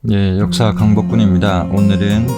예, 역사 강복군입니다. 오늘은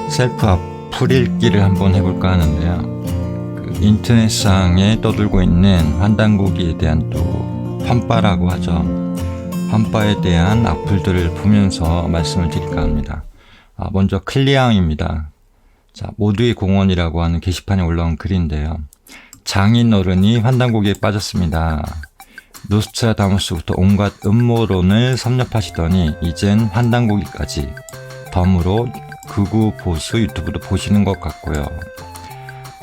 셀프 앞풀읽기를 한번 해볼까 하는데요. 인터넷상에 떠들고 있는 환단고기에 대한 또 환빠라고 하죠. 환빠에 대한 악플들을 보면서 말씀을 드릴까 합니다. 먼저 클리앙입니다. 자, 모두의 공원이라고 하는 게시판에 올라온 글인데요. 장인 어른이 환단고기에 빠졌습니다. 노스트라다무스부터 온갖 음모론을 섭렵하시더니 이젠 환단고기까지. 덤으로 극우 보수 유튜브도 보시는 것 같고요.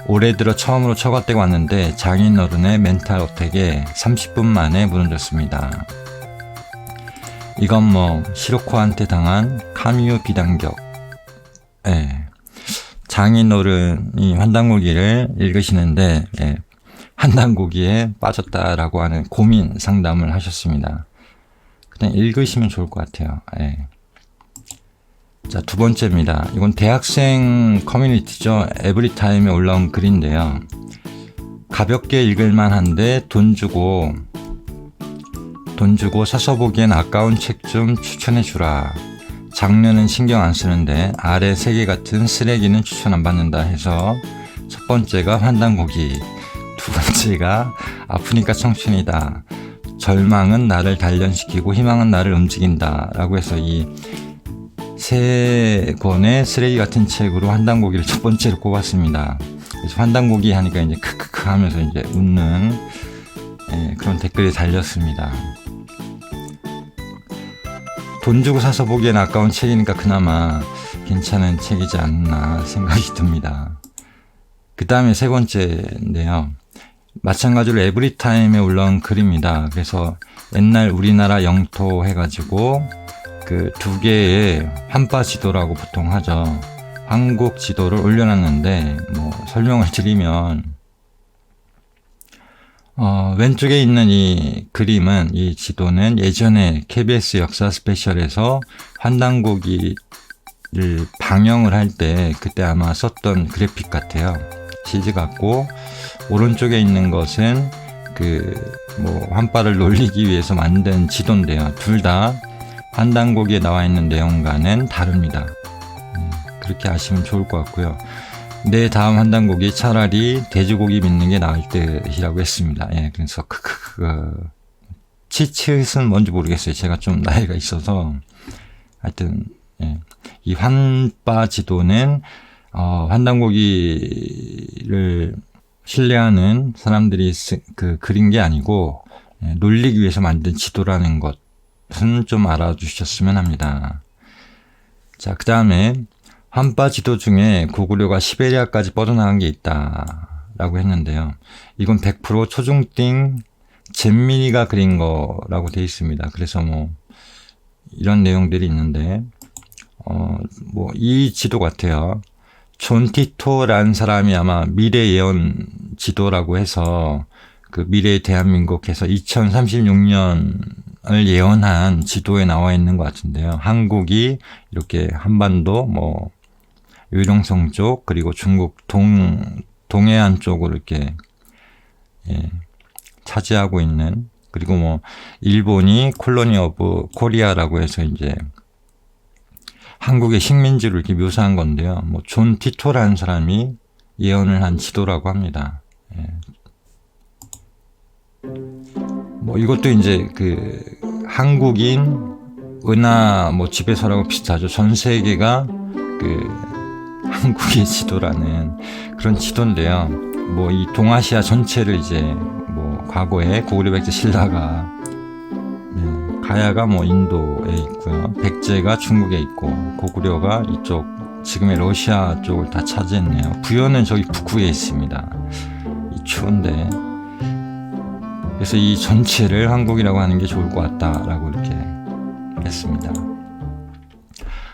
올해 들어 처음으로 처갓되고 왔는데 장인 어른의 멘탈 어택에 30분 만에 무너졌습니다. 이건 뭐 시로코한테 당한 카미유 비단격. 예. 장인 어른이 환단고기를 읽으시는데 환단고기에 빠졌다라고 하는 고민 상담을 하셨습니다. 그냥 읽으시면 좋을 것 같아요. 예. 자, 두 번째입니다. 이건 대학생 커뮤니티죠. 에브리타임에 올라온 글인데요. 가볍게 읽을만 한데 돈 주고 사서 보기엔 아까운 책 좀 추천해 주라. 장르는 신경 안 쓰는데 아래 세 개 같은 쓰레기는 추천 안 받는다 해서 첫 번째가 환단고기, 두 번째가 아프니까 청춘이다, 절망은 나를 단련시키고 희망은 나를 움직인다 라고 해서 이 세 권의 쓰레기 같은 책으로 환단고기를 첫 번째로 꼽았습니다. 그래서 환단고기 하니까 이제 크크크 하면서 이제 웃는 그런 댓글이 달렸습니다. 돈 주고 사서 보기엔 아까운 책이니까 그나마 괜찮은 책이지 않나 생각이 듭니다. 그 다음에 세 번째인데요. 마찬가지로 에브리타임에 올라온 글입니다. 그래서 옛날 우리나라 영토 해가지고 그 두 개의 환빠 지도라고 보통 하죠. 한국 지도를 올려놨는데 뭐 설명을 드리면 왼쪽에 있는 이 그림은, 이 지도는 예전에 KBS 역사 스페셜에서 환단고기를 방영을 할 때 그때 아마 썼던 그래픽 같아요. CG 같고, 오른쪽에 있는 것은 환빠를 놀리기 위해서 만든 지도인데요. 둘 다 환단고기에 나와 있는 내용과는 다릅니다. 그렇게 아시면 좋을 것 같고요. 내 다음 환단고기 차라리 돼지고기 믿는 게 나을 듯이라고 했습니다. 그래서 치읓은 뭔지 모르겠어요. 제가 좀 나이가 있어서. 하여튼 이 환빠 지도는 환단고기를 신뢰하는 사람들이 그린 게 아니고 놀리기 위해서 만든 지도라는 것은 좀 알아주셨으면 합니다. 자, 그 다음에 환빠 지도 중에 고구려가 시베리아까지 뻗어나간 게 있다라고 했는데요. 이건 100% 초중딩 잼민이가 그린 거라고 되어 있습니다. 그래서 이런 내용들이 있는데, 이 지도 같아요. 존 티토라는 사람이 아마 미래 예언 지도라고 해서 그 미래의 대한민국에서 2036년을 예언한 지도에 나와 있는 것 같은데요. 한국이 이렇게 한반도, 요령성 쪽, 그리고 중국 동해안 쪽으로 이렇게 차지하고 있는, 그리고 일본이 콜로니 오브 코리아라고 해서 이제 한국의 식민지를 이렇게 묘사한 건데요. 존 티토라는 사람이 예언을 한 지도라고 합니다. 이것도 이제 한국인 은하 지배서라고 비슷하죠. 전 세계가 한국의 지도라는 그런 지도인데요. 이 동아시아 전체를 이제 과거에 고구려 백제 신라가 가야가 인도에 있고요. 백제가 중국에 있고 고구려가 이쪽 지금의 러시아 쪽을 다 차지했네요. 부여는 저기 북구에 있습니다. 이 추운데. 그래서 이 전체를 한국이라고 하는 게 좋을 것 같다라고 이렇게 했습니다.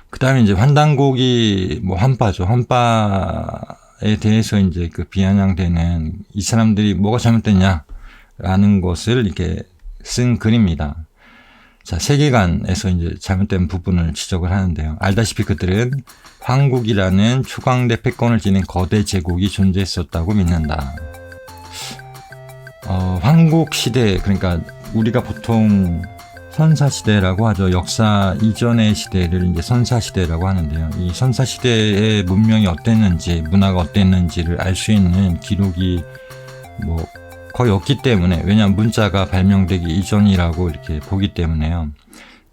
그 다음에 이제 환단고기, 환빠죠. 환빠에 대해서 이제 비아냥대는 이 사람들이 뭐가 잘못됐냐라는 것을 이렇게 쓴 글입니다. 자, 세계관에서 이제 잘못된 부분을 지적을 하는데요. 알다시피 그들은 황국이라는 초강대 패권을 지닌 거대 제국이 존재했었다고 믿는다. 황국 시대, 그러니까 우리가 보통 선사시대라고 하죠. 역사 이전의 시대를 이제 선사시대라고 하는데요. 이 선사시대의 문명이 어땠는지, 문화가 어땠는지를 알 수 있는 기록이 뭐 거의 없기 때문에, 왜냐하면 문자가 발명되기 이전이라고 이렇게 보기 때문에요.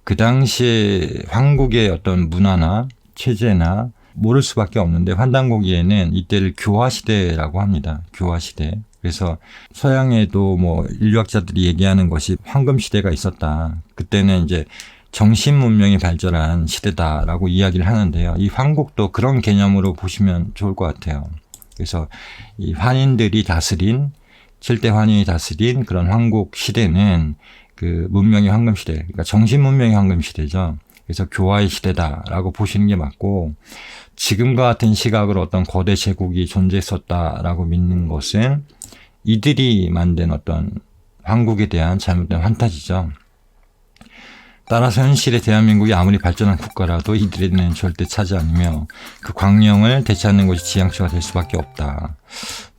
그 당시에 황국의 어떤 문화나 체제나 모를 수밖에 없는데, 환단고기에는 이때를 교화시대라고 합니다. 교화시대. 그래서 서양에도 뭐 인류학자들이 얘기하는 것이 황금시대가 있었다. 그때는 이제 정신 문명이 발전한 시대다라고 이야기를 하는데요. 이 황국도 그런 개념으로 보시면 좋을 것 같아요. 그래서 이 환인들이 다스린, 7대 환인이 다스린 그런 황국 시대는 그 문명의 황금시대, 그러니까 정신 문명의 황금시대죠. 그래서 교화의 시대다라고 보시는 게 맞고, 지금과 같은 시각으로 어떤 거대 제국이 존재했었다라고 믿는 것은 이들이 만든 어떤 황국에 대한 잘못된 환타지죠. 따라서 현실의 대한민국이 아무리 발전한 국가라도 이들에는 절대 차지 않으며 그 광령을 되찾는 것이 지향치가 될 수밖에 없다.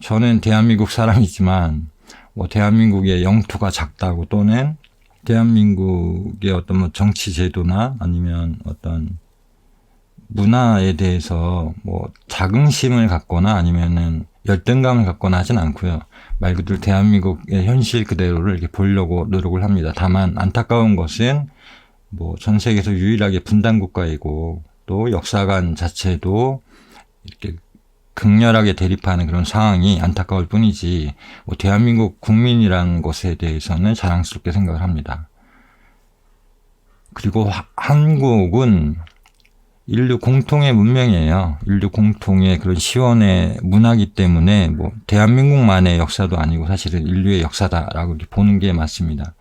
저는 대한민국 사람이지만 뭐 대한민국의 영토가 작다고, 또는 대한민국의 어떤 뭐 정치 제도나 아니면 어떤 문화에 대해서 뭐 자긍심을 갖거나 아니면은 열등감을 갖거나 하진 않고요. 말 그대로 대한민국의 현실 그대로를 이렇게 보려고 노력을 합니다. 다만 안타까운 것은 뭐 전 세계에서 유일하게 분단 국가이고, 또 역사관 자체도 이렇게 극렬하게 대립하는 그런 상황이 안타까울 뿐이지, 뭐 대한민국 국민이라는 것에 대해서는 자랑스럽게 생각을 합니다. 그리고 한국은 인류 공통의 문명이에요. 인류 공통의 그런 시원의 문화이기 때문에 뭐 대한민국만의 역사도 아니고 사실은 인류의 역사다라고 이렇게 보는 게 맞습니다.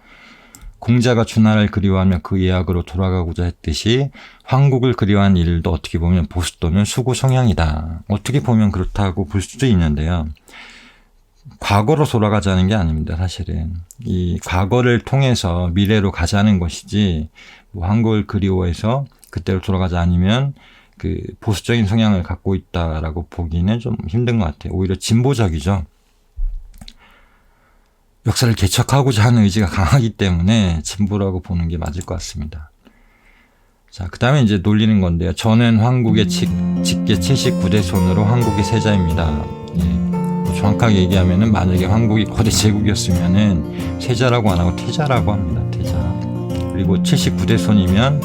공자가 주나라를 그리워하며 그 예학으로 돌아가고자 했듯이 황국을 그리워한 일도 어떻게 보면 보수도면 수구 성향이다. 어떻게 보면 그렇다고 볼 수도 있는데요. 과거로 돌아가자는 게 아닙니다. 사실은 이 과거를 통해서 미래로 가자는 것이지, 뭐 한국을 그리워해서 그때로 돌아가지 않으면 그 보수적인 성향을 갖고 있다라고 보기는 좀 힘든 것 같아요. 오히려 진보적이죠. 역사를 개척하고자 하는 의지가 강하기 때문에 진보라고 보는 게 맞을 것 같습니다. 자, 그 다음에 이제 놀리는 건데요. 저는 황국의 직계 79대 손으로 황국의 세자입니다. 예. 정확하게 얘기하면은 만약에 황국이 거대 제국이었으면은 세자라고 안 하고 태자라고 합니다. 태자. 그리고 79대 손이면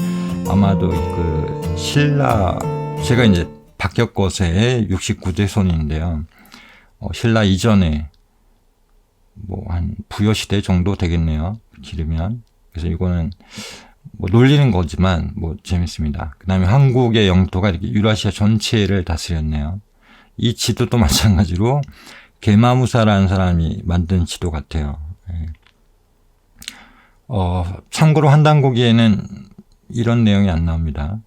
아마도 그 신라, 제가 이제 박혁거세의 69대 손인데요. 신라 이전에 뭐 한 부여시대 정도 되겠네요. 기르면. 그래서 이거는 뭐 놀리는 거지만 뭐 재밌습니다. 그 다음에 한국의 영토가 이렇게 유라시아 전체를 다스렸네요. 이 지도도 마찬가지로 게마무사라는 사람이 만든 지도 같아요. 참고로 한단고기에는 이런 내용이 안 나옵니다.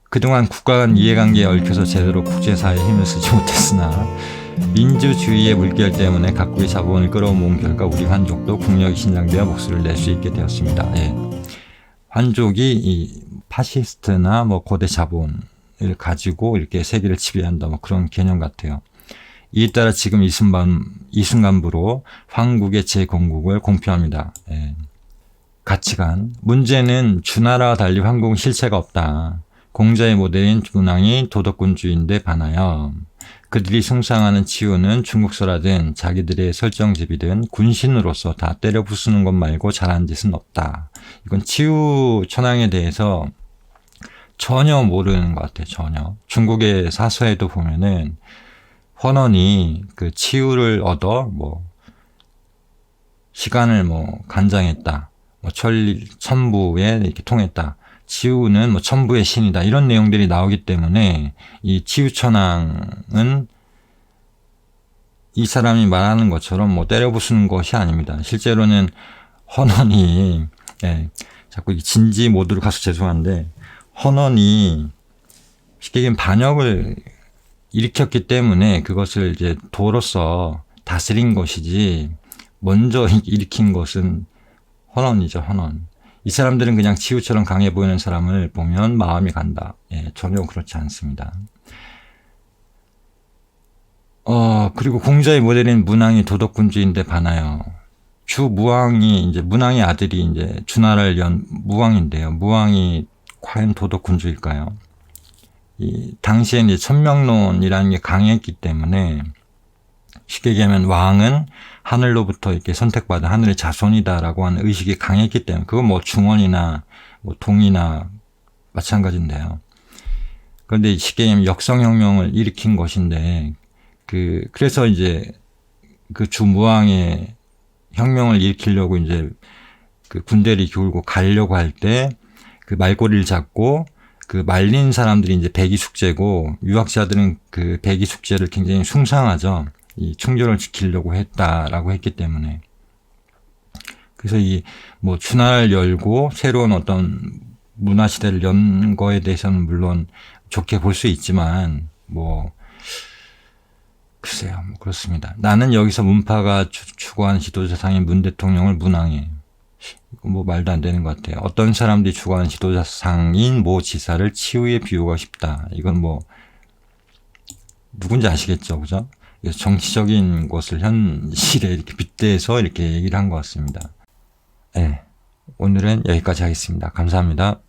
그동안 국가 간 이해관계에 얽혀서 제대로 국제사회에 힘을 쓰지 못했으나 민주주의의 물결 때문에 각국의 자본을 끌어모은 결과 우리 환족도 국력이 신장되어 목소리를 낼 수 있게 되었습니다. 환족이 이 파시스트나 뭐 거대 자본을 가지고 이렇게 세계를 지배한다, 뭐 그런 개념 같아요. 이에 따라 지금 이 순간부로 황국의 재건국을 공표합니다. 가치관. 문제는 주나라와 달리 황국은 실체가 없다. 공자의 모델인 문왕이 도덕군주의인데 반하여 그들이 숭상하는 치우는 중국서라든 자기들의 설정집이든 군신으로서 다 때려 부수는 것 말고 잘한 짓은 없다. 이건 치우 천황에 대해서 전혀 모르는 것 같아요. 전혀. 중국의 사서에도 보면은 헌원이 그 치우를 얻어 뭐 시간을 뭐 간장했다, 뭐 천부에 이렇게 통했다, 치우는 뭐 천부의 신이다, 이런 내용들이 나오기 때문에 이 치우천왕은 이 사람이 말하는 것처럼 뭐 때려부수는 것이 아닙니다. 실제로는 헌원이 자꾸 진지 모드로 가서 죄송한데, 헌원이 쉽게 얘기하면 반역을 일으켰기 때문에 그것을 이제 도로서 다스린 것이지, 먼저 일으킨 것은 헌원이죠. 헌원. 이 사람들은 그냥 치우처럼 강해 보이는 사람을 보면 마음이 간다. 전혀 그렇지 않습니다. 그리고 공자의 모델인 문왕이 도덕군주의인데 반하여. 주무왕이 이제 문왕의 아들이 이제 주나라를 연 무왕인데요. 무왕이 과연 도덕군주일까요? 이 당시에 이제 천명론이라는 게 강했기 때문에 쉽게 얘기하면 왕은 하늘로부터 이렇게 선택받은 하늘의 자손이다라고 하는 의식이 강했기 때문에 그건 뭐 중원이나 뭐 동이나 마찬가지인데요. 그런데 쉽게 얘기하면 역성혁명을 일으킨 것인데 그래서 이제 그 주무왕의 혁명을 일으키려고 이제 그 군대를 기울고 가려고 할 때 그 말꼬리를 잡고 그 말린 사람들이 이제 백이숙제고 유학자들은 그 백이숙제를 굉장히 숭상하죠. 이 충절을 지키려고 했다라고 했기 때문에. 그래서 이 뭐 주나라를 열고 새로운 어떤 문화 시대를 연 거에 대해서는 물론 좋게 볼 수 있지만 뭐 글쎄요, 뭐 그렇습니다. 나는 여기서 문파가 추구하는 지도자상인 문 대통령을 문왕해. 뭐 말도 안 되는 것 같아요. 어떤 사람들이 추구하는 지도자상인 모 지사를 치유에 비유하고 싶다. 이건 뭐 누군지 아시겠죠, 그죠? 그래서 정치적인 것을 현실에 이렇게 빗대서 이렇게 얘기를 한 것 같습니다. 네, 오늘은 여기까지 하겠습니다. 감사합니다.